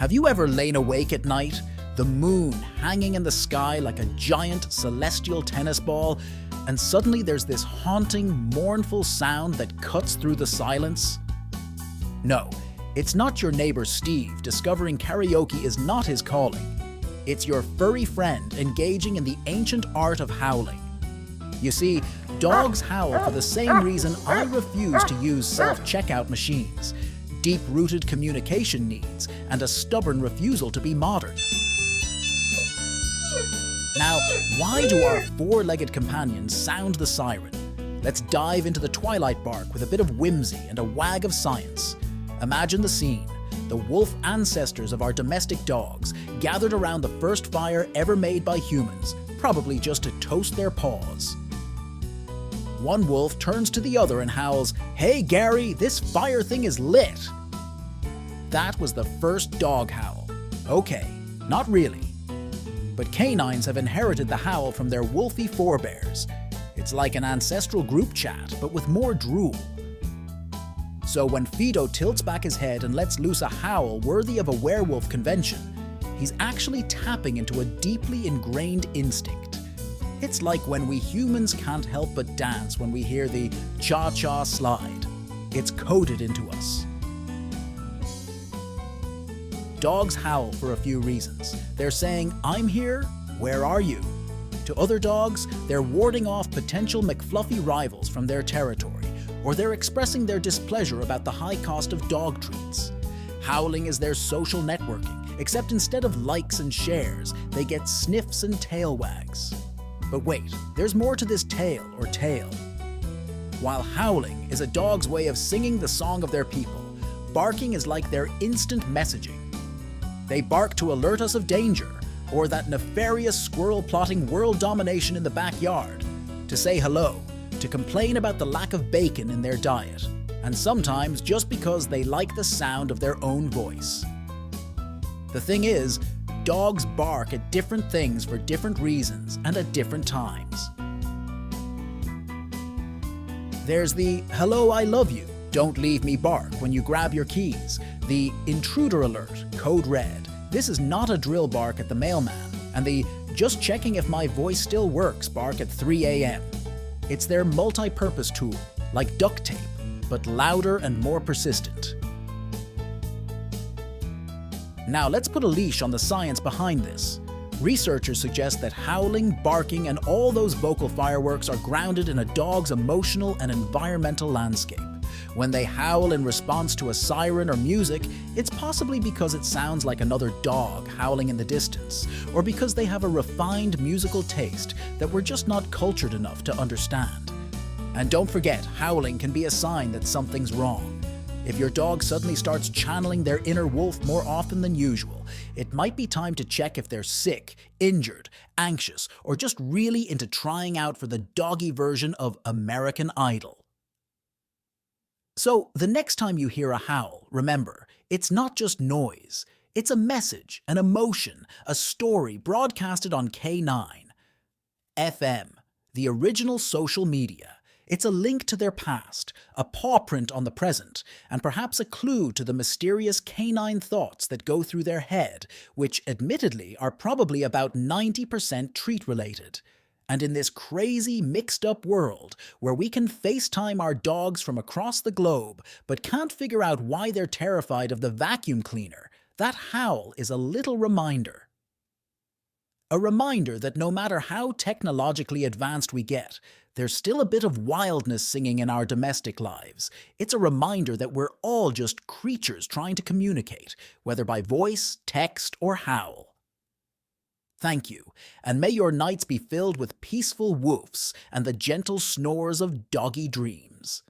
Have you ever lain awake at night, the moon hanging in the sky like a giant celestial tennis ball, and suddenly there's this haunting, mournful sound that cuts through the silence? No, it's not your neighbor Steve discovering karaoke is not his calling. It's your furry friend engaging in the ancient art of howling. You see, dogs howl for the same reason I refuse to use self-checkout machines: deep-rooted communication needs and a stubborn refusal to be modern. Now, why do our four-legged companions sound the siren? Let's dive into the twilight bark with a bit of whimsy and a wag of science. Imagine the scene: the wolf ancestors of our domestic dogs gathered around the first fire ever made by humans, probably just to toast their paws. One wolf turns to the other and howls, "Hey Gary, this fire thing is lit!" That was the first dog howl. Okay, not really. But canines have inherited the howl from their wolfy forebears. It's like an ancestral group chat, but with more drool. So when Fido tilts back his head and lets loose a howl worthy of a werewolf convention, he's actually tapping into a deeply ingrained instinct. It's like when we humans can't help but dance when we hear the cha-cha slide. It's coded into us. Dogs howl for a few reasons. They're saying, "I'm here, where are you?" To other dogs, they're warding off potential McFluffy rivals from their territory, or they're expressing their displeasure about the high cost of dog treats. Howling is their social networking, except instead of likes and shares, they get sniffs and tail wags. But wait, there's more to this tale or tale. While howling is a dog's way of singing the song of their people, barking is like their instant messaging. They bark to alert us of danger, or that nefarious squirrel plotting world domination in the backyard, to say hello, to complain about the lack of bacon in their diet, and sometimes just because they like the sound of their own voice. The thing is, dogs bark at different things for different reasons and at different times. There's the "hello, I love you, don't leave me" bark when you grab your keys, the "intruder alert, code red, this is not a drill" bark at the mailman, and the "just checking if my voice still works" bark at 3 a.m. It's their multi-purpose tool, like duct tape, but louder and more persistent. Now let's put a leash on the science behind this. Researchers suggest that howling, barking, and all those vocal fireworks are grounded in a dog's emotional and environmental landscape. When they howl in response to a siren or music, it's possibly because it sounds like another dog howling in the distance, or because they have a refined musical taste that we're just not cultured enough to understand. And don't forget, howling can be a sign that something's wrong. If your dog suddenly starts channeling their inner wolf more often than usual, it might be time to check if they're sick, injured, anxious, or just really into trying out for the doggy version of American Idol. So, the next time you hear a howl, remember, it's not just noise. It's a message, an emotion, a story broadcasted on K9. FM, the original social media. It's a link to their past, a paw print on the present, and perhaps a clue to the mysterious canine thoughts that go through their head, which admittedly are probably about 90% treat-related. And in this crazy, mixed-up world, where we can FaceTime our dogs from across the globe, but can't figure out why they're terrified of the vacuum cleaner, that howl is a little reminder. A reminder that no matter how technologically advanced we get, there's still a bit of wildness singing in our domestic lives. It's a reminder that we're all just creatures trying to communicate, whether by voice, text, or howl. Thank you, and may your nights be filled with peaceful woofs and the gentle snores of doggy dreams.